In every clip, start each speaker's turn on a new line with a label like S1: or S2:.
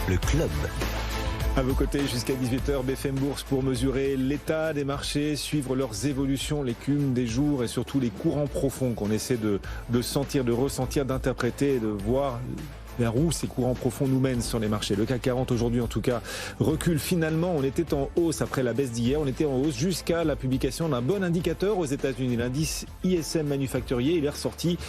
S1: le club.
S2: À vos côtés jusqu'à 18h, BFM Bourse pour mesurer l'état des marchés, suivre leurs évolutions, l'écume des jours et surtout les courants profonds qu'on essaie de sentir, de ressentir, d'interpréter et de voir vers où ces courants profonds nous mènent sur les marchés. Le CAC 40 aujourd'hui en tout cas recule finalement. On était en hausse après la baisse d'hier. On était en hausse jusqu'à la publication d'un bon indicateur aux États-Unis. L'indice ISM manufacturier, il est ressorti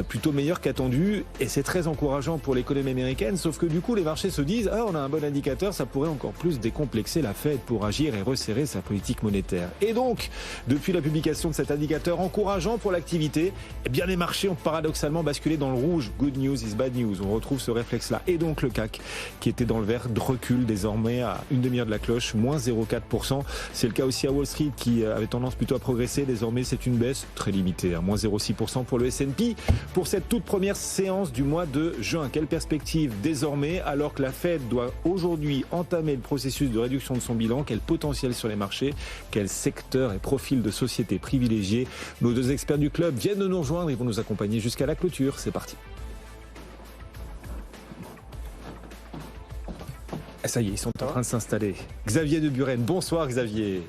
S2: plutôt meilleur qu'attendu et c'est très encourageant pour l'économie américaine. Sauf que du coup les marchés se disent on a un bon indicateur, ça pourrait encore plus décomplexer la Fed pour agir et resserrer sa politique monétaire. Et donc depuis la publication de cet indicateur encourageant pour l'activité, eh bien les marchés ont paradoxalement basculé dans le rouge. Good news is bad news. On retrouve ce réflexe-là. Et donc le CAC, qui était dans le vert, recule désormais à une demi-heure de la cloche, moins 0,4%. C'est le cas aussi à Wall Street, qui avait tendance plutôt à progresser. Désormais, c'est une baisse très limitée, à moins 0,6% pour le S&P. Pour cette toute première séance du mois de juin, quelle perspective désormais, alors que la Fed doit aujourd'hui entamer le processus de réduction de son bilan, quel potentiel sur les marchés, quel secteur et profil de société privilégié. Nos deux experts du club viennent de nous rejoindre, ils vont nous accompagner jusqu'à la clôture. C'est parti. Ça y est, ils sont en train de s'installer. Xavier de Buren, bonsoir Xavier.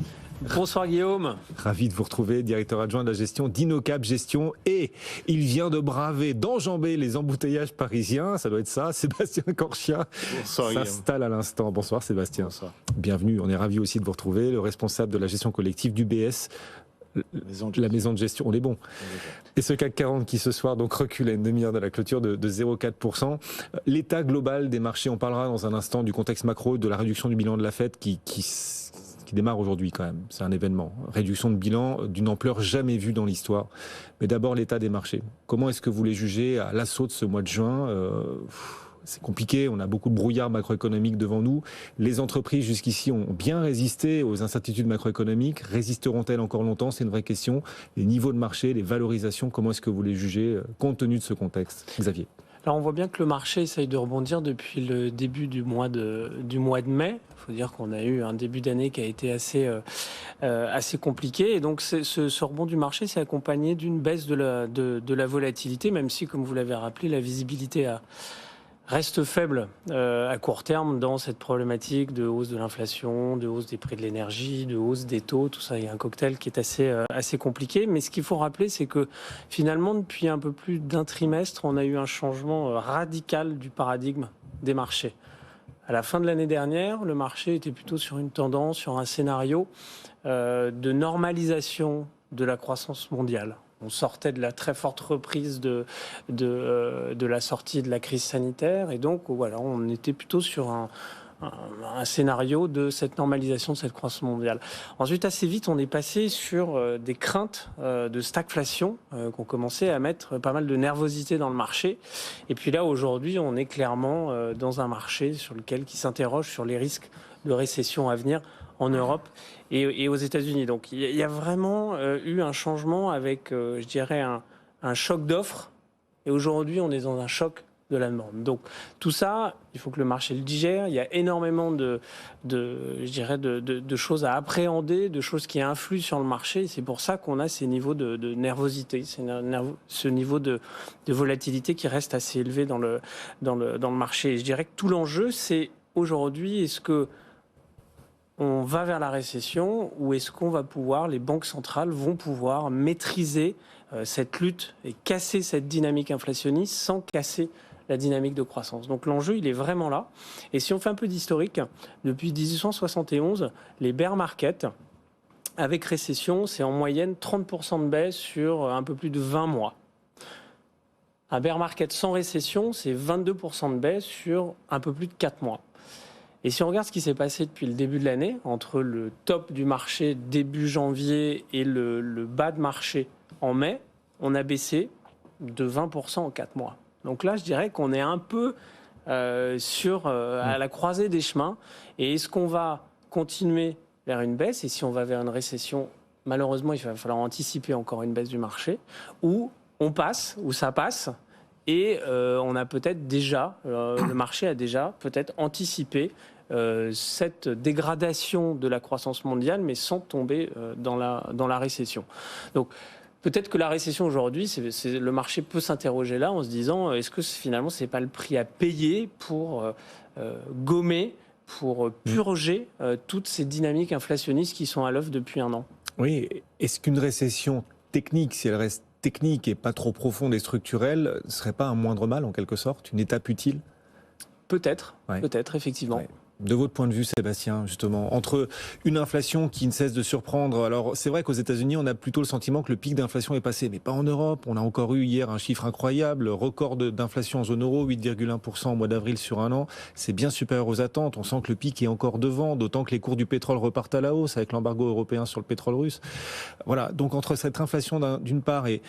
S3: Bonsoir Guillaume.
S2: Ravi de vous retrouver, directeur adjoint de la gestion d'Inocap Gestion. Et il vient de braver, d'enjamber les embouteillages parisiens, ça doit être ça, Sébastien Corchia s'installe à l'instant. Bonsoir Sébastien.
S3: Bonsoir.
S2: Bienvenue, on est ravi aussi de vous retrouver, le responsable de la gestion collective d'UBS. La maison de gestion, on est bon. Et ce CAC 40 qui ce soir donc recule à une demi-heure de la clôture de 0,4%. L'état global des marchés, on parlera dans un instant du contexte macro, de la réduction du bilan de la Fed qui démarre aujourd'hui quand même. C'est un événement. Réduction de bilan d'une ampleur jamais vue dans l'histoire. Mais d'abord l'état des marchés. Comment est-ce que vous les jugez à l'assaut de ce mois de juin ? C'est compliqué, on a beaucoup de brouillard macroéconomique devant nous. Les entreprises jusqu'ici ont bien résisté aux incertitudes macroéconomiques. Résisteront-elles encore longtemps ? C'est une vraie question. Les niveaux de marché, les valorisations, comment est-ce que vous les jugez compte tenu de ce contexte ? Xavier.
S3: Alors on voit bien que le marché essaye de rebondir depuis le début du mois de mai. Il faut dire qu'on a eu un début d'année qui a été assez compliqué. Et donc ce rebond du marché s'est accompagné d'une baisse de la volatilité, même si, comme vous l'avez rappelé, la visibilité reste faible à court terme dans cette problématique de hausse de l'inflation, de hausse des prix de l'énergie, de hausse des taux. Tout ça, il y a un cocktail qui est assez compliqué. Mais ce qu'il faut rappeler, c'est que finalement, depuis un peu plus d'un trimestre, on a eu un changement radical du paradigme des marchés. À la fin de l'année dernière, le marché était plutôt sur une tendance, sur un scénario de normalisation de la croissance mondiale. On sortait de la très forte reprise de la sortie de la crise sanitaire et donc voilà, on était plutôt sur un scénario de cette normalisation de cette croissance mondiale. Ensuite, assez vite, on est passé sur des craintes de stagflation qui ont commencé à mettre pas mal de nervosité dans le marché. Et puis là, aujourd'hui, on est clairement dans un marché qui s'interroge sur les risques de récession à venir en Europe et aux États-Unis. Donc il y a vraiment eu un changement avec, je dirais, un choc d'offres. Et aujourd'hui, on est dans un choc de la demande. Donc tout ça, il faut que le marché le digère. Il y a énormément de choses à appréhender, de choses qui influent sur le marché. C'est pour ça qu'on a ces niveaux de nervosité, ce niveau de volatilité qui reste assez élevé dans le marché. Et je dirais que tout l'enjeu, c'est aujourd'hui, est-ce que on va vers la récession ou est-ce qu'on va pouvoir, les banques centrales vont pouvoir maîtriser cette lutte et casser cette dynamique inflationniste sans casser la dynamique de croissance. Donc l'enjeu, il est vraiment là. Et si on fait un peu d'historique, depuis 1871, les bear markets, avec récession, c'est en moyenne 30% de baisse sur un peu plus de 20 mois. Un bear market sans récession, c'est 22% de baisse sur un peu plus de 4 mois. Et si on regarde ce qui s'est passé depuis le début de l'année, entre le top du marché début janvier et le bas de marché en mai, on a baissé de 20% en 4 mois. Donc là, je dirais qu'on est un peu à la croisée des chemins. Et est-ce qu'on va continuer vers une baisse ? Et si on va vers une récession, malheureusement, il va falloir anticiper encore une baisse du marché. Ou on passe, ou ça passe. Et on a peut-être déjà, le marché a déjà peut-être anticipé cette dégradation de la croissance mondiale, mais sans tomber dans la récession. Donc peut-être que la récession aujourd'hui, le marché peut s'interroger là en se disant est-ce que finalement c'est pas le prix à payer pour gommer, pour purger toutes ces dynamiques inflationnistes qui sont à l'œuvre depuis un an.
S2: Oui, est-ce qu'une récession technique, si elle reste technique et pas trop profonde et structurelle, ne serait pas un moindre mal en quelque sorte, une étape utile ?
S3: Peut-être, effectivement.
S2: Ouais. De votre point de vue, Sébastien, justement, entre une inflation qui ne cesse de surprendre, alors c'est vrai qu'aux États-Unis, on a plutôt le sentiment que le pic d'inflation est passé, mais pas en Europe. On a encore eu hier un chiffre incroyable, record d'inflation en zone euro, 8,1% au mois d'avril sur un an. C'est bien supérieur aux attentes. On sent que le pic est encore devant, d'autant que les cours du pétrole repartent à la hausse avec l'embargo européen sur le pétrole russe. Voilà, donc entre cette inflation d'une part et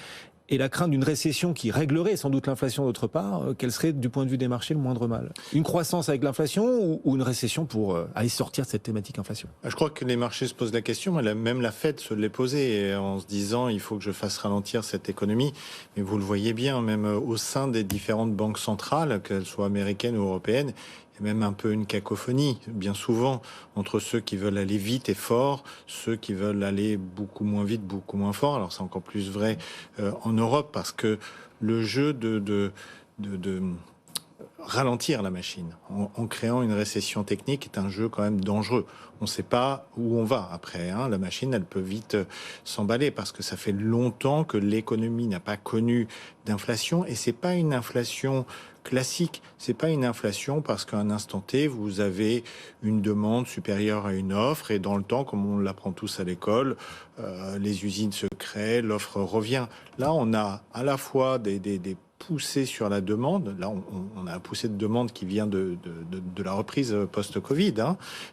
S2: la crainte d'une récession qui réglerait sans doute l'inflation d'autre part, quel serait du point de vue des marchés le moindre mal ? Une croissance avec l'inflation ou une récession pour aller sortir de cette thématique inflation ?
S1: Je crois que les marchés se posent la question, même la Fed se l'est posée en se disant il faut que je fasse ralentir cette économie. Mais vous le voyez bien, même au sein des différentes banques centrales, qu'elles soient américaines ou européennes, il y a même un peu une cacophonie, bien souvent, entre ceux qui veulent aller vite et fort, ceux qui veulent aller beaucoup moins vite, beaucoup moins fort. Alors c'est encore plus vrai en Europe, parce que le jeu de ralentir la machine en créant une récession technique est un jeu quand même dangereux. On ne sait pas où on va après. La machine, elle peut vite s'emballer parce que ça fait longtemps que l'économie n'a pas connu d'inflation, et c'est pas une inflation classique. C'est pas une inflation parce qu'à un instant T, vous avez une demande supérieure à une offre, et dans le temps, comme on l'apprend tous à l'école, les usines se créent, l'offre revient. Là, on a à la fois des poussée sur la demande. Là, on a un poussé de demande qui vient de la reprise post-Covid,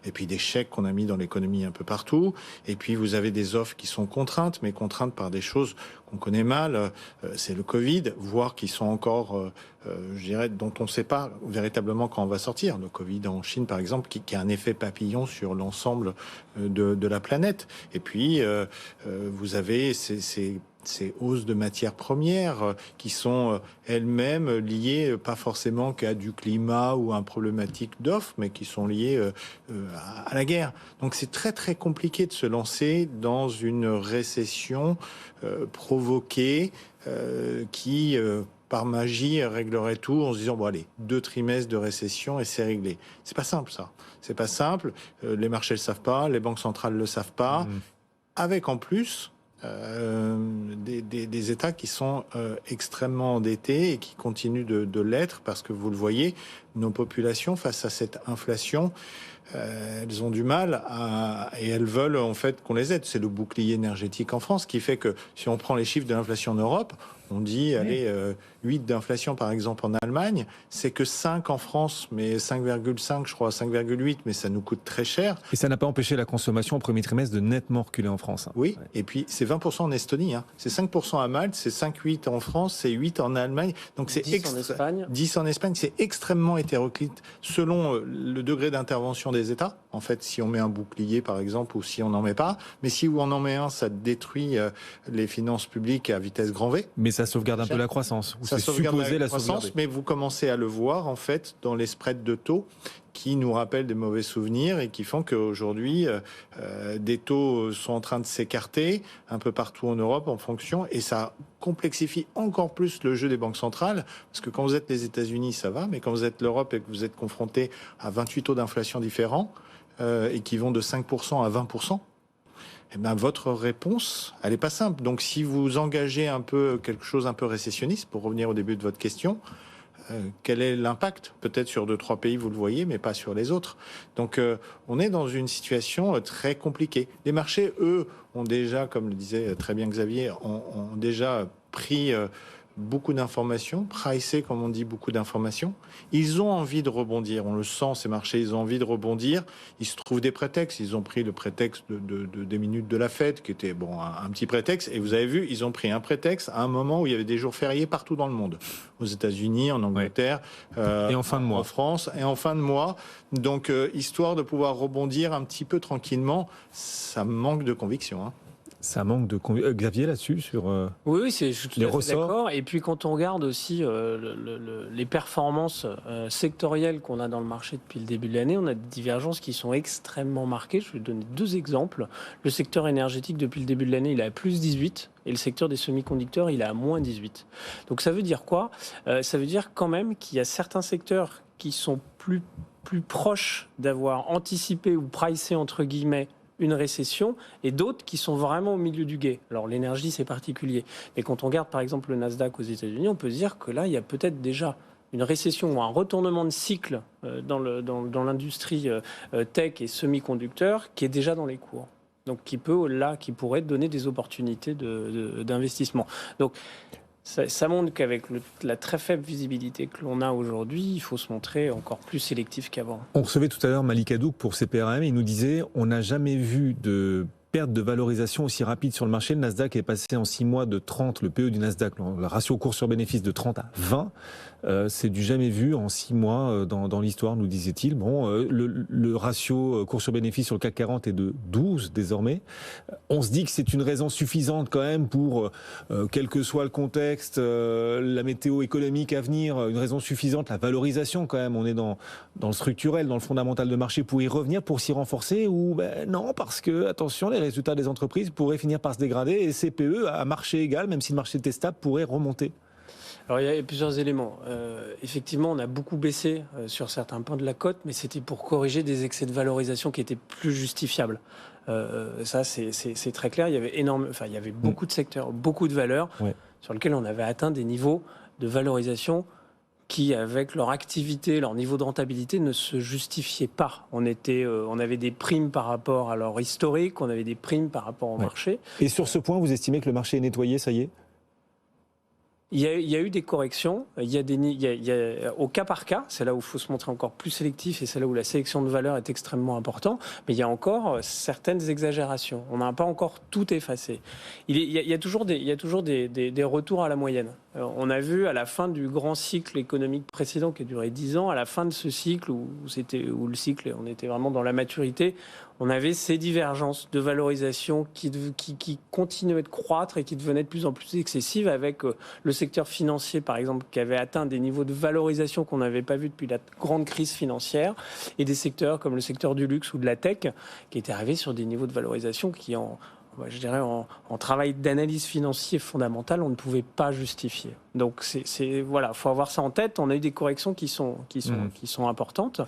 S1: et puis des chèques qu'on a mis dans l'économie un peu partout. Et puis, vous avez des offres qui sont contraintes, mais contraintes par des choses qu'on connaît mal. C'est le Covid, voire qui sont encore, je dirais, dont on ne sait pas véritablement quand on va sortir. Le Covid en Chine, par exemple, qui a un effet papillon sur l'ensemble de la planète. Et puis, vous avez ces hausses de matières premières qui sont elles-mêmes liées pas forcément qu'à du climat ou à une problématique d'offre, mais qui sont liées à la guerre. Donc c'est très très compliqué de se lancer dans une récession provoquée qui par magie réglerait tout en se disant bon allez, 2 trimestres de récession et c'est réglé. C'est pas simple ça. C'est pas simple. Les marchés le savent pas, les banques centrales le savent pas. Avec en plus des États qui sont extrêmement endettés et qui continuent de l'être, parce que vous le voyez, nos populations face à cette inflation, elles ont du mal et elles veulent en fait qu'on les aide. C'est le bouclier énergétique en France qui fait que si on prend les chiffres de l'inflation en Europe, on dit, allez, 8 d'inflation par exemple en Allemagne, c'est que 5 en France, mais 5,5 je crois, 5,8, mais ça nous coûte très cher.
S2: Et ça n'a pas empêché la consommation au premier trimestre de nettement reculer en France.
S1: Oui, et puis c'est 20% en Estonie, c'est 5% à Malte, c'est 5,8 en France, c'est 8 en Allemagne, donc c'est 10 en Espagne, c'est extrêmement hétéroclite selon le degré d'intervention des États. En fait, si on met un bouclier par exemple, ou si on n'en met pas, mais si on en met un, ça détruit les finances publiques à vitesse grand V.
S2: Mais ça sauvegarde un peu la croissance.
S1: Ça sauvegarde la croissance, mais vous commencez à le voir en fait dans les spreads de taux qui nous rappellent des mauvais souvenirs et qui font qu'aujourd'hui, des taux sont en train de s'écarter un peu partout en Europe en fonction, et ça complexifie encore plus le jeu des banques centrales, parce que quand vous êtes les États-Unis, ça va, mais quand vous êtes l'Europe et que vous êtes confronté à 28 taux d'inflation différents et qui vont de 5% à 20%, eh ben, votre réponse, elle n'est pas simple. Donc, si vous engagez un peu quelque chose un peu récessionniste, pour revenir au début de votre question, quel est l'impact ? Peut-être sur 2-3 pays, vous le voyez, mais pas sur les autres. Donc, on est dans une situation très compliquée. Les marchés, eux, ont déjà, comme le disait très bien Xavier, ont déjà pris beaucoup d'informations, pricé, comme on dit, beaucoup d'informations. Ils ont envie de rebondir, on le sent, ces marchés, ils ont envie de rebondir. Il se trouve des prétextes. Ils ont pris le prétexte des minutes de la Fed, qui était un petit prétexte. Et vous avez vu, ils ont pris un prétexte à un moment où il y avait des jours fériés partout dans le monde. Aux États-Unis, en Angleterre,
S2: et en fin de mois.
S1: En France, et en fin de mois. Donc, histoire de pouvoir rebondir un petit peu tranquillement, ça manque de conviction,
S2: Ça manque de Xavier là-dessus sur
S3: Oui, je suis tout
S2: les
S3: à fait
S2: ressorts.
S3: d'accord. Et puis quand on regarde aussi les performances sectorielles qu'on a dans le marché depuis le début de l'année, on a des divergences qui sont extrêmement marquées. Je vais donner 2 exemples. Le secteur énergétique, depuis le début de l'année, il est à plus 18. Et le secteur des semi-conducteurs, il est à moins 18. Donc ça veut dire quoi ? Ça veut dire quand même qu'il y a certains secteurs qui sont plus proches d'avoir anticipé ou pricé, entre guillemets, une récession, et d'autres qui sont vraiment au milieu du gué. Alors l'énergie, c'est particulier. Mais quand on regarde par exemple le Nasdaq aux États-Unis, on peut se dire que là, il y a peut-être déjà une récession ou un retournement de cycle dans l'industrie tech et semi-conducteurs qui est déjà dans les cours. Donc qui pourrait donner des opportunités d'investissement. Donc ça montre qu'avec la très faible visibilité que l'on a aujourd'hui, il faut se montrer encore plus sélectif qu'avant.
S2: On recevait tout à l'heure Malik Hadouk pour CPRM, il nous disait on n'a jamais vu de perte de valorisation aussi rapide sur le marché. Le Nasdaq est passé en 6 mois de 30, le PE du Nasdaq, le ratio cours sur bénéfice de 30 à 20. C'est du jamais vu en 6 mois dans l'histoire, nous disait-il. Bon, le ratio cours sur bénéfice sur le CAC 40 est de 12 désormais. On se dit que c'est une raison suffisante quand même pour, quel que soit le contexte, la météo économique à venir, une raison suffisante, la valorisation quand même. On est dans le structurel, dans le fondamental de marché pour y revenir, pour s'y renforcer, ou non, parce que, attention, les résultats des entreprises pourraient finir par se dégrader et ces PE à marché égal, même si le marché était stable, pourraient remonter.
S3: Alors il y a plusieurs éléments. Effectivement, on a beaucoup baissé sur certains points de la cote, mais c'était pour corriger des excès de valorisation qui étaient plus justifiables. Ça, c'est très clair. Il y avait beaucoup de secteurs, beaucoup de valeurs sur lesquels on avait atteint des niveaux de valorisation qui, avec leur activité, leur niveau de rentabilité, ne se justifiaient pas. On avait des primes par rapport à leur historique, on avait des primes par rapport au marché.
S2: Et sur ce point, vous estimez que le marché est nettoyé, ça y est ?
S3: Il y a eu des corrections, au cas par cas, c'est là où il faut se montrer encore plus sélectif et c'est là où la sélection de valeur est extrêmement importante, mais il y a encore certaines exagérations. On n'a pas encore tout effacé. Il y a toujours des retours à la moyenne. On a vu à la fin du grand cycle économique précédent qui a duré 10 ans, à la fin de ce cycle où le cycle, on était vraiment dans la maturité, on avait ces divergences de valorisation qui continuaient de croître et qui devenaient de plus en plus excessives avec le secteur financier, par exemple, qui avait atteint des niveaux de valorisation qu'on n'avait pas vu depuis la grande crise financière, et des secteurs comme le secteur du luxe ou de la tech, qui étaient arrivés sur des niveaux de valorisation qui, en travail d'analyse financière fondamentale, on ne pouvait pas justifier. Donc, voilà, faut avoir ça en tête. On a eu des corrections qui sont importantes.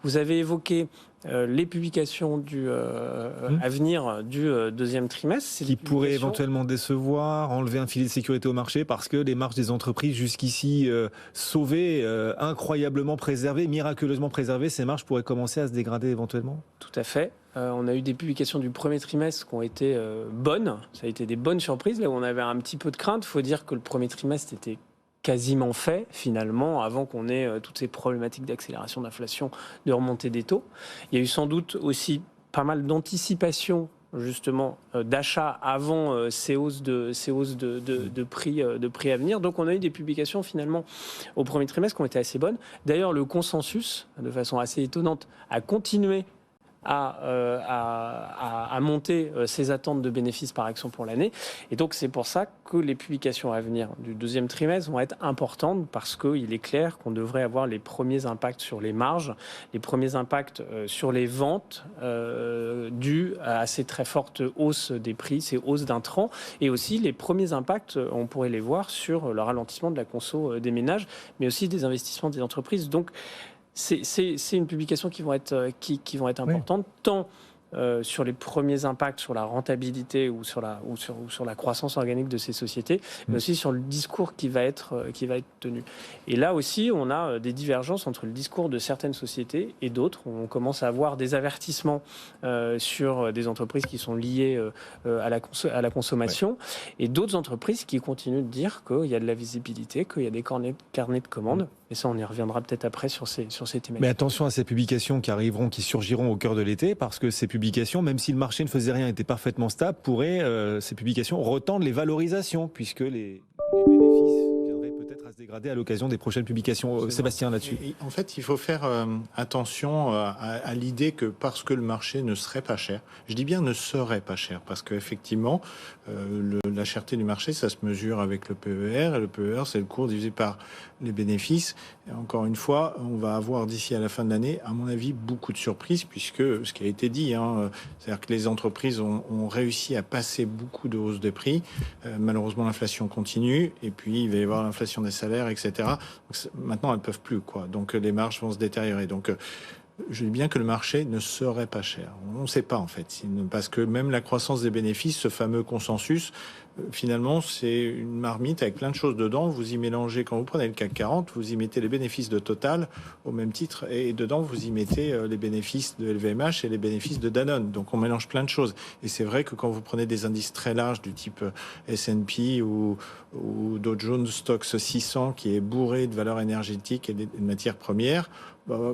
S3: Vous avez évoqué les publications à venir du deuxième trimestre.
S2: Qui pourraient éventuellement décevoir, enlever un filet de sécurité au marché parce que les marges des entreprises jusqu'ici sauvées, incroyablement préservées, miraculeusement préservées, ces marges pourraient commencer à se dégrader éventuellement ?
S3: Tout à fait. On a eu des publications du premier trimestre qui ont été bonnes. Ça a été des bonnes surprises. Là où on avait un petit peu de crainte, il faut dire que le premier trimestre était quasiment fait, finalement, avant qu'on ait toutes ces problématiques d'accélération d'inflation, de remontée des taux. Il y a eu sans doute aussi pas mal d'anticipation, justement, d'achat avant ces hausses de prix à venir. Donc on a eu des publications, finalement, au premier trimestre qui ont été assez bonnes. D'ailleurs, le consensus, de façon assez étonnante, a continué à monter ses attentes de bénéfices par action pour l'année. Et donc, c'est pour ça que les publications à venir du deuxième trimestre vont être importantes parce qu'il est clair qu'on devrait avoir les premiers impacts sur les marges, les premiers impacts sur les ventes dus à ces très fortes hausses des prix, ces hausses d'intrants, et aussi les premiers impacts, on pourrait les voir sur le ralentissement de la conso des ménages, mais aussi des investissements des entreprises. Donc, c'est une publication qui vont être importantes, tant sur les premiers impacts sur la rentabilité ou sur la croissance organique de ces sociétés, mais aussi sur le discours qui va être tenu. Et là aussi, on a des divergences entre le discours de certaines sociétés et d'autres. On commence à avoir des avertissements sur des entreprises qui sont liées à la consommation, et d'autres entreprises qui continuent de dire qu'il y a de la visibilité, qu'il y a des carnets de commandes. Et ça, on y reviendra peut-être après sur ces thématiques. Mais
S2: attention à ces publications qui surgiront au cœur de l'été, parce que ces publications, même si le marché ne faisait rien, étaient parfaitement stables, pourraient, ces publications, retendre les valorisations, puisque les bénéfices viendraient peut-être à se dégrader à l'occasion des prochaines publications. Sébastien, là-dessus.
S1: En fait, il faut faire attention à l'idée que parce que le marché ne serait pas cher, je dis bien ne serait pas cher, parce qu'effectivement, la cherté du marché, ça se mesure avec le PER, et le PER, c'est le cours divisé par les bénéfices. Et encore une fois, on va avoir d'ici à la fin de l'année, à mon avis, beaucoup de surprises, puisque ce qui a été dit, c'est-à-dire que les entreprises ont réussi à passer beaucoup de hausses de prix. Malheureusement, l'inflation continue, et puis il va y avoir l'inflation des salaires, etc. Donc, maintenant, elles ne peuvent plus, quoi. Donc les marges vont se détériorer. Donc je dis bien que le marché ne serait pas cher. On ne sait pas, en fait. Parce que même la croissance des bénéfices, ce fameux consensus, finalement, c'est une marmite avec plein de choses dedans. Vous y mélangez, quand vous prenez le CAC 40, vous y mettez les bénéfices de Total au même titre. Et dedans, vous y mettez les bénéfices de LVMH et les bénéfices de Danone. Donc, on mélange plein de choses. Et c'est vrai que quand vous prenez des indices très larges du type S&P ou Dow Jones Stocks 600 qui est bourré de valeurs énergétiques et de matières premières,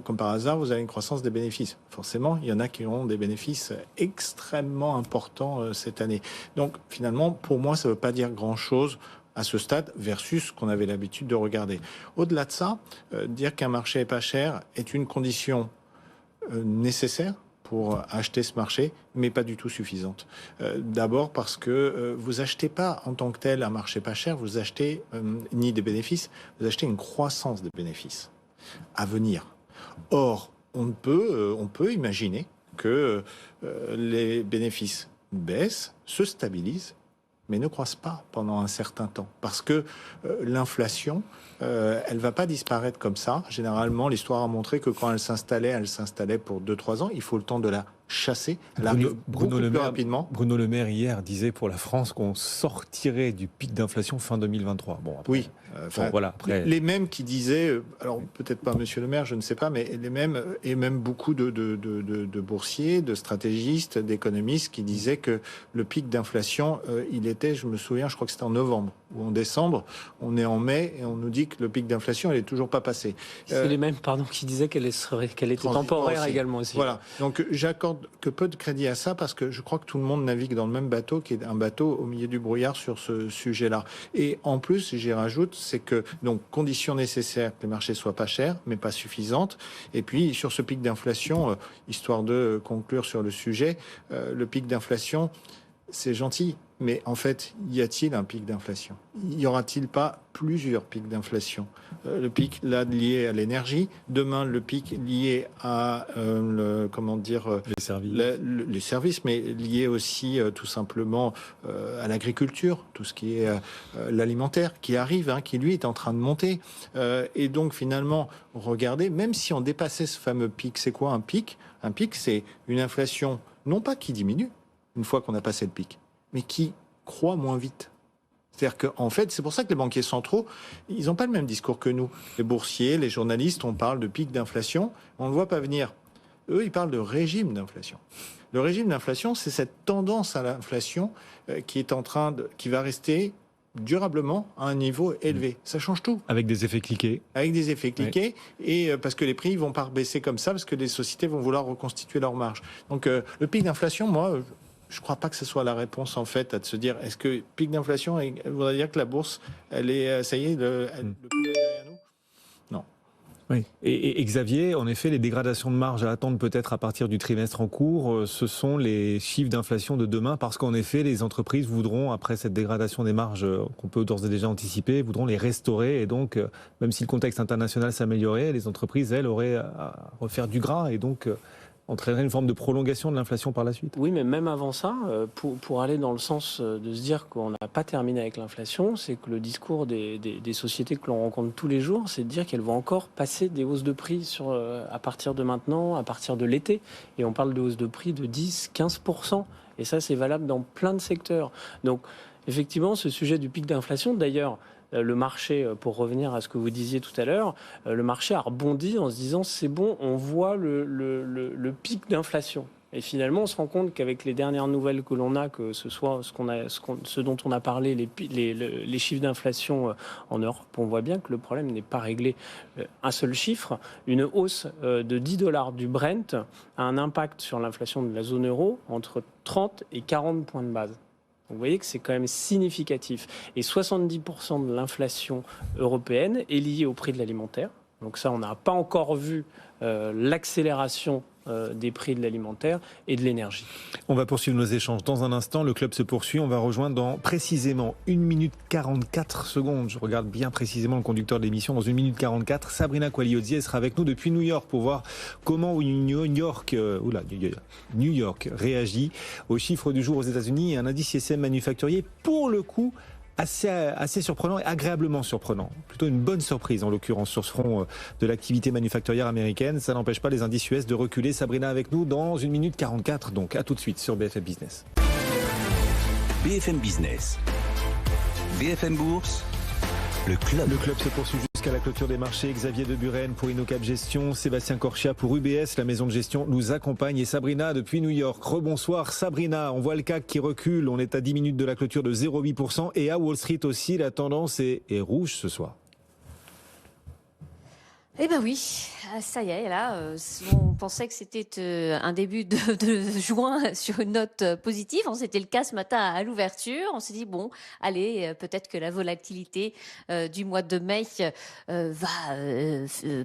S1: comme par hasard, vous avez une croissance des bénéfices. Forcément, il y en a qui auront des bénéfices extrêmement importants cette année. Donc, finalement, pour moi, ça ne veut pas dire grand-chose à ce stade versus ce qu'on avait l'habitude de regarder. Au-delà de ça, dire qu'un marché est pas cher est une condition nécessaire pour acheter ce marché, mais pas du tout suffisante. D'abord parce que vous achetez pas en tant que tel un marché pas cher, vous achetez ni des bénéfices, vous achetez une croissance des bénéfices à venir. Or, on peut imaginer que les bénéfices baissent, se stabilisent, mais ne croissent pas pendant un certain temps. Parce que l'inflation, elle ne va pas disparaître comme ça. Généralement, l'histoire a montré que quand elle s'installait pour 2-3 ans. Il faut le temps de la chasser. Elle arrive beaucoup plus rapidement.
S2: Bruno Le Maire, hier, disait pour la France qu'on sortirait du pic d'inflation fin 2023. Bon, après,
S1: oui.
S2: voilà, après...
S1: Les mêmes qui disaient, alors peut-être pas Monsieur le Maire, je ne sais pas, mais les mêmes, et même beaucoup de boursiers, de stratégistes, d'économistes qui disaient que le pic d'inflation, il était, je me souviens, je crois que c'était en novembre ou en décembre. On est en mai et on nous dit que le pic d'inflation, elle est toujours pas passé.
S3: C'est les mêmes, qui disaient qu'elle était temporaire aussi. Également aussi.
S1: Voilà. Donc j'accorde que peu de crédit à ça parce que je crois que tout le monde navigue dans le même bateau, qui est un bateau au milieu du brouillard sur ce sujet-là. Et en plus, j'y rajoute, c'est que, donc, condition nécessaire que les marchés soient pas chers, mais pas suffisantes. Et puis, sur ce pic d'inflation, histoire de conclure sur le sujet, le pic d'inflation, c'est gentil. Mais en fait, y a-t-il un pic d'inflation ? Y aura-t-il pas plusieurs pics d'inflation ? Le pic là lié à l'énergie, demain le pic lié à les services, mais lié aussi tout simplement à l'agriculture, tout ce qui est l'alimentaire qui arrive, qui lui est en train de monter. Et donc finalement, regardez, même si on dépassait ce fameux pic, c'est quoi un pic ? Un pic, c'est une inflation non pas qui diminue une fois qu'on a passé le pic, mais qui croît moins vite. C'est-à-dire qu'en fait, c'est pour ça que les banquiers centraux, ils n'ont pas le même discours que nous. Les boursiers, les journalistes, on parle de pic d'inflation, on ne le voit pas venir. Eux, ils parlent de régime d'inflation. Le régime d'inflation, c'est cette tendance à l'inflation qui va rester durablement à un niveau élevé. Ça change tout.
S2: Avec des effets cliqués.
S1: Avec des effets cliqués, et parce que les prix ne vont pas baisser comme ça, parce que les sociétés vont vouloir reconstituer leur marge. Donc le pic d'inflation, moi, je ne crois pas que ce soit la réponse, en fait, à de se dire, est-ce que pic d'inflation voudrait dire que la bourse, elle est, ça y est, le plus est derrière nous ? Non.
S2: Oui. Et Xavier, en effet, les dégradations de marge à attendre peut-être à partir du trimestre en cours, ce sont les chiffres d'inflation de demain, parce qu'en effet, les entreprises voudront, après cette dégradation des marges qu'on peut d'ores et déjà anticiper, voudront les restaurer. Et donc, même si le contexte international s'améliorait, les entreprises, elles, auraient à refaire du gras et donc entraînerait une forme de prolongation de l'inflation par la suite.
S3: Oui, mais même avant ça, pour aller dans le sens de se dire qu'on n'a pas terminé avec l'inflation, c'est que le discours des sociétés que l'on rencontre tous les jours, c'est de dire qu'elles vont encore passer des hausses de prix à partir de maintenant, à partir de l'été. Et on parle de hausses de prix de 10-15%. Et ça, c'est valable dans plein de secteurs. Donc, effectivement, ce sujet du pic d'inflation, d'ailleurs, le marché, pour revenir à ce que vous disiez tout à l'heure, le marché a rebondi en se disant c'est bon, on voit le pic d'inflation. Et finalement, on se rend compte qu'avec les dernières nouvelles que l'on a, que ce soit ce dont on a parlé, les chiffres d'inflation en Europe, on voit bien que le problème n'est pas réglé. Un seul chiffre, une hausse de $10 du Brent a un impact sur l'inflation de la zone euro entre 30 et 40 points de base. Vous voyez que c'est quand même significatif. Et 70% de l'inflation européenne est liée au prix de l'alimentaire. Donc ça, on n'a pas encore vu l'accélération des prix de l'alimentaire et de l'énergie.
S2: On va poursuivre nos échanges dans un instant. Le club se poursuit. On va rejoindre dans précisément 1 minute 44 secondes. Je regarde bien précisément le conducteur de l'émission. Dans 1 minute 44, Sabrina Quagliozzi sera avec nous depuis New York pour voir comment New York réagit aux chiffres du jour aux États-Unis et un indice ISM manufacturier pour le coup assez surprenant et agréablement surprenant. Plutôt une bonne surprise en l'occurrence sur ce front de l'activité manufacturière américaine. Ça n'empêche pas les indices US de reculer. Sabrina avec nous dans 1 minute 44. Donc à tout de suite sur BFM Business.
S4: BFM Business. BFM Bourse. Le club
S2: se poursuit jusqu'à la clôture des marchés. Xavier de Buren pour InnoCap Gestion, Sébastien Corchia pour UBS, la maison de gestion nous accompagne, et Sabrina depuis New York. Rebonsoir Sabrina, on voit le CAC qui recule, on est à 10 minutes de la clôture de 0,8% et à Wall Street aussi la tendance est rouge ce soir.
S5: Eh ben oui, ça y est, là, on pensait que c'était un début de juin sur une note positive. C'était le cas ce matin à l'ouverture. On s'est dit, bon, allez, peut-être que la volatilité du mois de mai va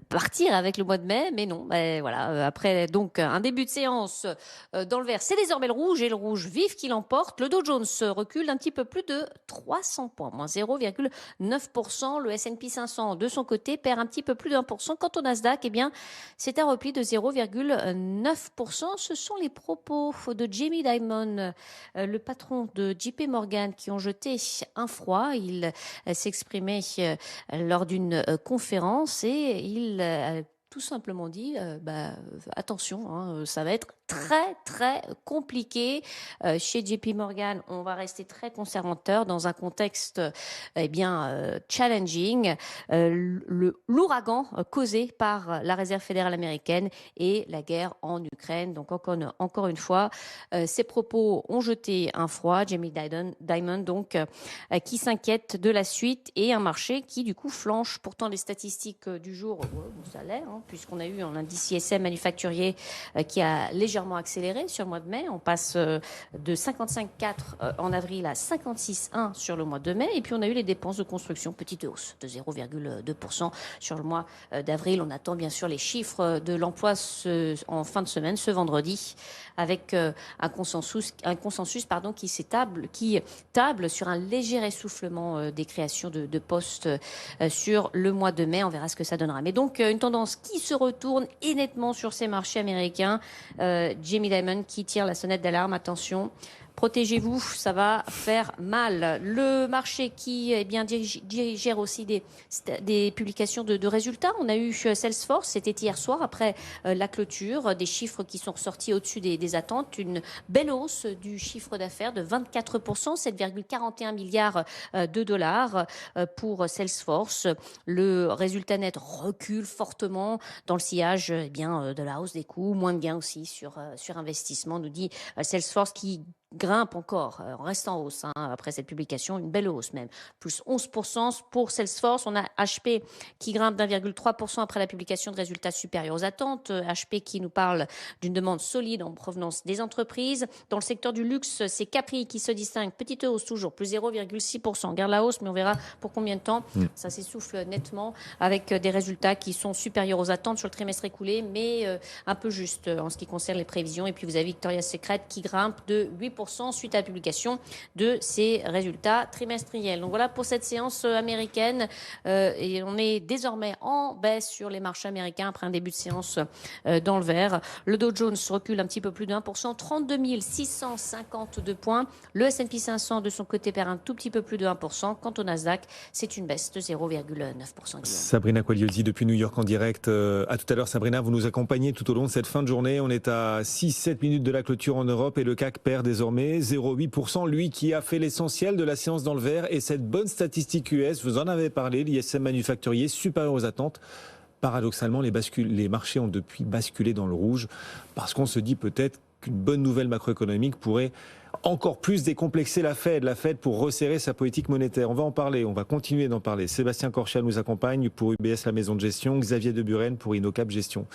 S5: partir avec le mois de mai, mais non. Voilà, après donc un début de séance dans le vert, c'est désormais le rouge, et le rouge vif qui l'emporte. Le Dow Jones recule d'un petit peu plus de 300 points, moins 0,9%. Le S&P 500, de son côté, perd un petit peu plus de 1%. Quant au Nasdaq, eh bien, c'est un repli de 0,9%. Ce sont les propos de Jamie Dimon, le patron de JP Morgan, qui ont jeté un froid. Il s'exprimait lors d'une conférence et il a tout simplement dit attention, ça va être très compliqué chez JP Morgan. On va rester très dans un contexte challenging. L'ouragan causé par la Réserve fédérale américaine et la guerre en Ukraine. Donc encore une fois, ces propos ont jeté un froid. Jamie Dimon donc qui s'inquiète de la suite, et un marché qui du coup flanche. Pourtant les statistiques du jour, ça l'est, puisqu'on a eu un indice ISM manufacturier qui a légèrement accéléré sur le mois de mai. On passe de 55,4 en avril à 56,1 sur le mois de mai. Et puis on a eu les dépenses de construction, petite hausse de 0,2% sur le mois d'avril. On attend bien sûr les chiffres de l'emploi en fin de semaine, ce vendredi, avec un consensus qui table sur un léger essoufflement des créations de postes sur le mois de mai. On verra ce que ça donnera. Mais donc une tendance qui se retourne et nettement sur ces marchés américains. Jamie Dimon qui tire la sonnette d'alarme. Attention, protégez-vous, ça va faire mal. Le marché qui digère aussi des publications de résultats. On a eu Salesforce, c'était hier soir, après la clôture, des chiffres qui sont ressortis au-dessus des attentes. Une belle hausse du chiffre d'affaires de 24%, 7,41 milliards de dollars pour Salesforce. Le résultat net recule fortement dans le sillage de la hausse des coûts, moins de gains aussi sur investissement, nous dit Salesforce, qui grimpe encore, reste en hausse après cette publication, une belle hausse même, plus 11% pour Salesforce. On a HP qui grimpe d'1,3% après la publication de résultats supérieurs aux attentes. HP qui nous parle d'une demande solide en provenance des entreprises. Dans le secteur du luxe, c'est Capri qui se distingue, petite hausse toujours, plus 0,6%. On garde la hausse, mais on verra pour combien de temps. Ça s'essouffle nettement avec des résultats qui sont supérieurs aux attentes sur le trimestre écoulé, mais un peu juste en ce qui concerne les prévisions. Et puis vous avez Victoria's Secret qui grimpe de 8% suite à la publication de ses résultats trimestriels. Donc voilà pour cette séance américaine, et on est désormais en baisse sur les marchés américains après un début de séance dans le vert. Le Dow Jones recule un petit peu plus de 1%, 32 652 points. Le S&P 500 de son côté perd un tout petit peu plus de 1%. Quant au Nasdaq, c'est une baisse de 0,9%.
S2: Sabrina Quagliozzi depuis New York en direct. À tout à l'heure Sabrina, vous nous accompagnez tout au long de cette fin de journée. On est à 6-7 minutes de la clôture en Europe et le CAC perd désormais 0,8%, lui qui a fait l'essentiel de la séance dans le vert. Et cette bonne statistique US, vous en avez parlé, l'ISM manufacturier supérieur aux attentes. Paradoxalement, les marchés ont depuis basculé dans le rouge, parce qu'on se dit peut-être qu'une bonne nouvelle macroéconomique pourrait encore plus décomplexer la Fed pour resserrer sa politique monétaire. On va en parler, on va continuer d'en parler. Sébastien Corchia nous accompagne pour UBS, la maison de gestion, Xavier de Buren pour InnoCap Gestion.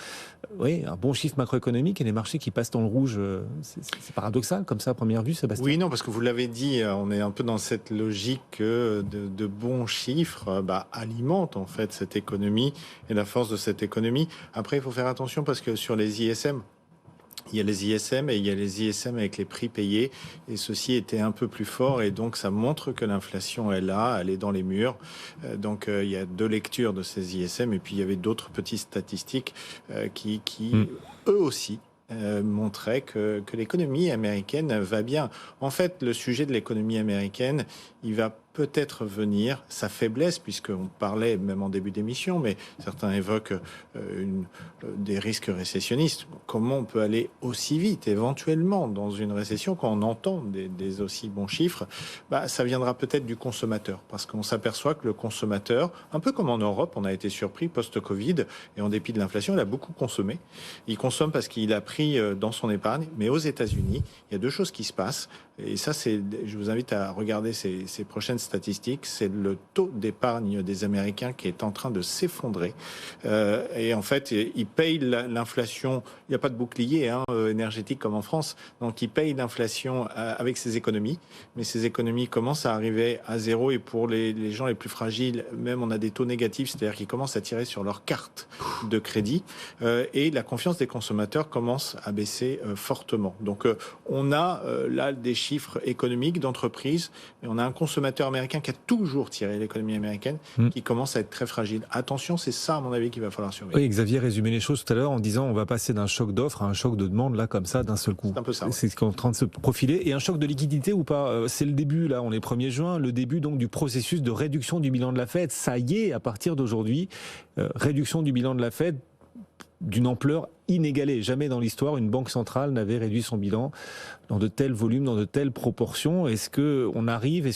S2: Oui, un bon chiffre macroéconomique et les marchés qui passent dans le rouge, c'est paradoxal comme ça à première vue, Sébastien.
S1: Oui, non, parce que vous l'avez dit, on est un peu dans cette logique que de bons chiffres alimentent en fait cette économie et la force de cette économie. Après, il faut faire attention parce que sur les ISM, il y a les ISM et il y a les ISM avec les prix payés, et ceci était un peu plus fort, et donc ça montre que l'inflation est là, elle est dans les murs. Donc il y a deux lectures de ces ISM, et puis il y avait d'autres petites statistiques qui eux aussi montrait que l'économie américaine va bien. En fait, le sujet de l'économie américaine, il va peut-être venir sa faiblesse, puisqu'on parlait même en début d'émission, mais certains évoquent des risques récessionnistes. Comment on peut aller aussi vite, éventuellement, dans une récession, quand on entend des aussi bons chiffres? Ça viendra peut-être du consommateur, parce qu'on s'aperçoit que le consommateur, un peu comme en Europe, on a été surpris post-Covid, et en dépit de l'inflation, il a beaucoup consommé. Il consomme parce qu'il a pris dans son épargne, mais aux États-Unis, il y a deux choses qui se passent. Et ça, je vous invite à regarder ces prochaines statistiques. C'est le taux d'épargne des Américains qui est en train de s'effondrer. Et en fait, ils payent l'inflation. Il n'y a pas de bouclier énergétique comme en France. Donc, ils payent l'inflation avec ses économies. Mais ces économies commencent à arriver à zéro. Et pour les gens les plus fragiles, même on a des taux négatifs. C'est-à-dire qu'ils commencent à tirer sur leur carte de crédit. Et la confiance des consommateurs commence à baisser fortement. Donc, on a là des chiffres économiques d'entreprise, mais on a un consommateur américain qui a toujours tiré l'économie américaine, qui commence à être très fragile. Attention, c'est ça, à mon avis, qu'il va falloir surveiller.
S2: Oui, Xavier résumait les choses tout à l'heure en disant on va passer d'un choc d'offre à un choc de demande, là, comme ça, d'un seul coup.
S1: C'est un peu ça. Ouais.
S2: C'est ce qui est en train de se profiler. Et un choc de liquidité ou pas? C'est le début, là, on est 1er juin, le début donc du processus de réduction du bilan de la Fed. Ça y est, à partir d'aujourd'hui, réduction du bilan de la Fed d'une ampleur inégalée. Jamais dans l'histoire, une banque centrale n'avait réduit son bilan dans de tels volumes, dans de telles proportions. Est-ce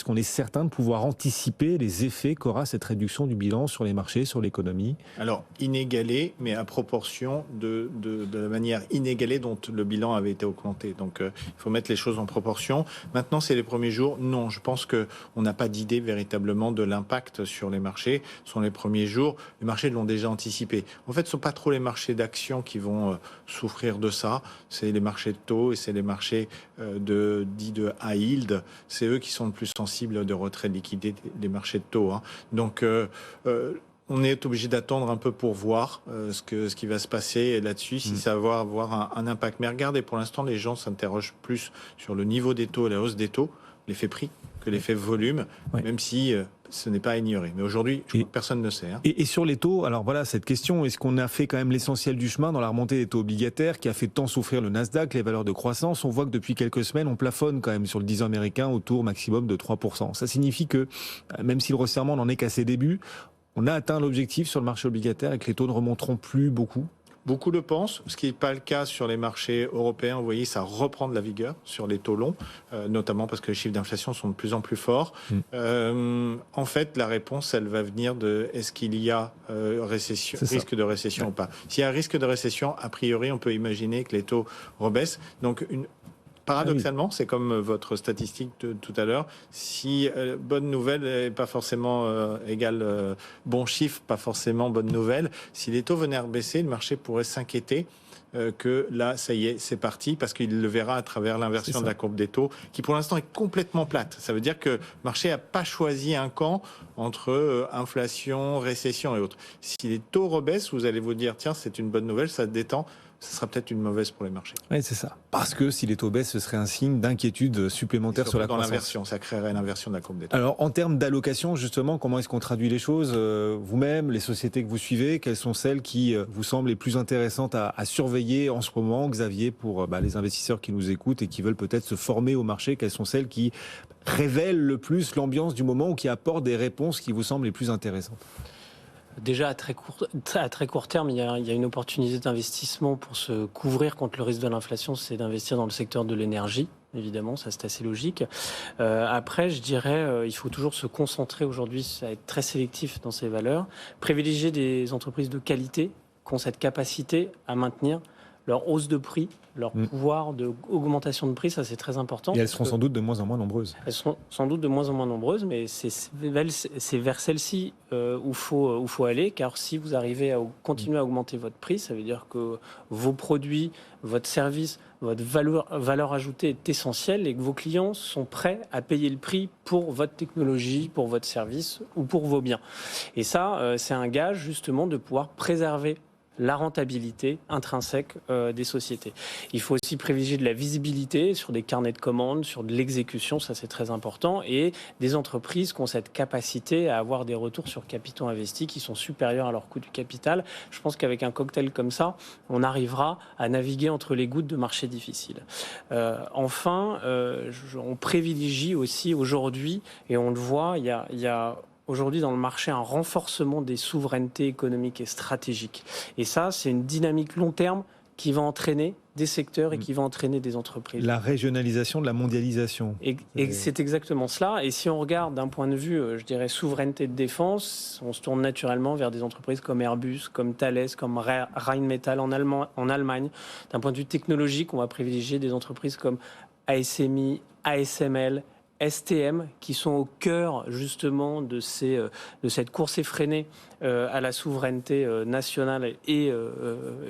S2: qu'on est certain de pouvoir anticiper les effets qu'aura cette réduction du bilan sur les marchés, sur l'économie? Alors,
S1: inégalée, mais à proportion de la manière inégalée dont le bilan avait été augmenté. Donc, il faut mettre les choses en proportion. Maintenant, c'est les premiers jours. Non, je pense qu'on n'a pas d'idée véritablement de l'impact sur les marchés. Ce sont les premiers jours. Les marchés l'ont déjà anticipé. En fait, ce ne sont pas trop les marchés d'actions qui vont souffrir de ça. C'est les marchés de taux et c'est les marchés dits de high yield. C'est eux qui sont le plus sensibles de retrait de liquidité des marchés de taux. Donc, on est obligé d'attendre un peu pour voir ce qui va se passer là-dessus, si ça va avoir un impact. Mais regardez, pour l'instant, les gens s'interrogent plus sur le niveau des taux, la hausse des taux, l'effet prix, que l'effet volume, même si ce n'est pas à ignorer. Mais aujourd'hui, je crois que personne ne sait.
S2: Et sur les taux, alors voilà, cette question, est-ce qu'on a fait quand même l'essentiel du chemin dans la remontée des taux obligataires qui a fait tant souffrir le Nasdaq, les valeurs de croissance? On voit que depuis quelques semaines, on plafonne quand même sur le 10 ans américain autour maximum de 3%. Ça signifie que, même si le resserrement n'en est qu'à ses débuts, on a atteint l'objectif sur le marché obligataire et que les taux ne remonteront plus beaucoup?
S1: Beaucoup le pensent, ce qui n'est pas le cas sur les marchés européens. Vous voyez, ça reprend de la vigueur sur les taux longs, notamment parce que les chiffres d'inflation sont de plus en plus forts. En fait, la réponse, elle va venir de est-ce qu'il y a risque de récession ou pas. S'il y a un risque de récession, a priori, on peut imaginer que les taux rebaissent. Donc, paradoxalement, c'est comme votre statistique de tout à l'heure, si bonne nouvelle n'est pas forcément égale bon chiffre, pas forcément bonne nouvelle, si les taux venaient à baisser, le marché pourrait s'inquiéter que là, ça y est, c'est parti, parce qu'il le verra à travers l'inversion de la courbe des taux, qui pour l'instant est complètement plate. Ça veut dire que le marché n'a pas choisi un camp entre inflation, récession et autres. Si les taux rebaissent, vous allez vous dire, tiens, c'est une bonne nouvelle, ça détend. Ce sera peut-être une mauvaise pour les marchés.
S2: Oui, c'est ça. Parce que si les taux baissent, ce serait un signe d'inquiétude supplémentaire sur la croissance.
S1: Dans l'inversion, ça créerait l'inversion de la courbe des taux.
S2: Alors, en termes d'allocation, justement, comment est-ce qu'on traduit les choses? Vous-même, les sociétés que vous suivez, quelles sont celles qui vous semblent les plus intéressantes à surveiller en ce moment, Xavier, pour les investisseurs qui nous écoutent et qui veulent peut-être se former au marché? Quelles sont celles qui révèlent le plus l'ambiance du moment ou qui apportent des réponses qui vous semblent les plus intéressantes?
S3: Déjà, à très court terme, il y a une opportunité d'investissement pour se couvrir contre le risque de l'inflation, c'est d'investir dans le secteur de l'énergie. Évidemment, ça c'est assez logique. Après, je dirais, il faut toujours se concentrer aujourd'hui, à être très sélectif dans ces valeurs, privilégier des entreprises de qualité qui ont cette capacité à maintenir leur hausse de prix, leur pouvoir d'augmentation de prix, ça c'est très important.
S2: Et elles seront sans doute de moins en moins nombreuses.
S3: Elles seront sans doute de moins en moins nombreuses, mais c'est vers celles-ci où faut aller, car si vous arrivez à continuer à augmenter votre prix, ça veut dire que vos produits, votre service, votre valeur ajoutée est essentielle et que vos clients sont prêts à payer le prix pour votre technologie, pour votre service ou pour vos biens. Et ça, c'est un gage justement de pouvoir préserver la rentabilité intrinsèque des sociétés. Il faut aussi privilégier de la visibilité sur des carnets de commandes, sur de l'exécution, ça c'est très important, et des entreprises qui ont cette capacité à avoir des retours sur capitaux investis qui sont supérieurs à leur coût du capital. Je pense qu'avec un cocktail comme ça, on arrivera à naviguer entre les gouttes de marchés difficiles. Enfin, on privilégie aussi aujourd'hui, et on le voit, il y a aujourd'hui dans le marché un renforcement des souverainetés économiques et stratégiques. Et ça, c'est une dynamique long terme qui va entraîner des secteurs et qui va entraîner des entreprises.
S2: La régionalisation de la mondialisation.
S3: Et c'est exactement cela. Et si on regarde d'un point de vue, je dirais, souveraineté de défense, on se tourne naturellement vers des entreprises comme Airbus, comme Thales, comme Rheinmetall en Allemagne. D'un point de vue technologique, on va privilégier des entreprises comme ASMI, ASML, STM, qui sont au cœur justement de cette course effrénée à la souveraineté nationale et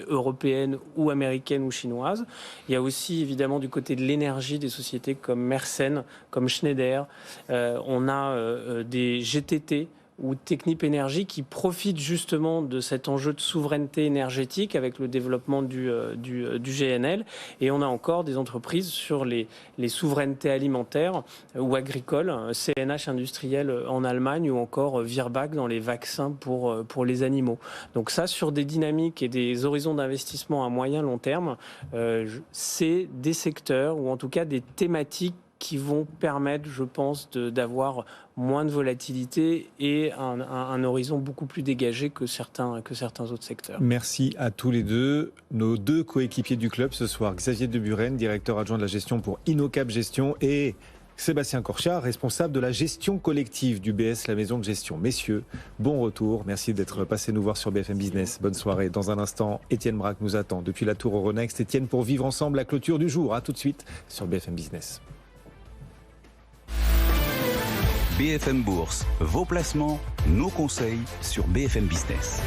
S3: européenne ou américaine ou chinoise. Il y a aussi évidemment du côté de l'énergie des sociétés comme Mersen, comme Schneider. On a des GTT ou Technip Energy qui profitent justement de cet enjeu de souveraineté énergétique avec le développement du GNL. Et on a encore des entreprises sur les souverainetés alimentaires ou agricoles, CNH industriel en Allemagne ou encore Virbac dans les vaccins pour les animaux. Donc ça, sur des dynamiques et des horizons d'investissement à moyen long terme, c'est des secteurs ou en tout cas des thématiques qui vont permettre, je pense, d'avoir moins de volatilité et un horizon beaucoup plus dégagé que certains autres secteurs.
S2: Merci à tous les deux. Nos deux coéquipiers du club ce soir, Xavier Deburen, directeur adjoint de la gestion pour InnoCap Gestion, et Sébastien Corchard, responsable de la gestion collective du BS, la maison de gestion. Messieurs, bon retour. Merci d'être passés nous voir sur BFM Business. Bonne soirée. Dans un instant, Étienne Braque nous attend depuis la Tour Euronext. Étienne, pour vivre ensemble la clôture du jour. À tout de suite sur BFM Business.
S4: BFM Bourse, vos placements, nos conseils sur BFM Business.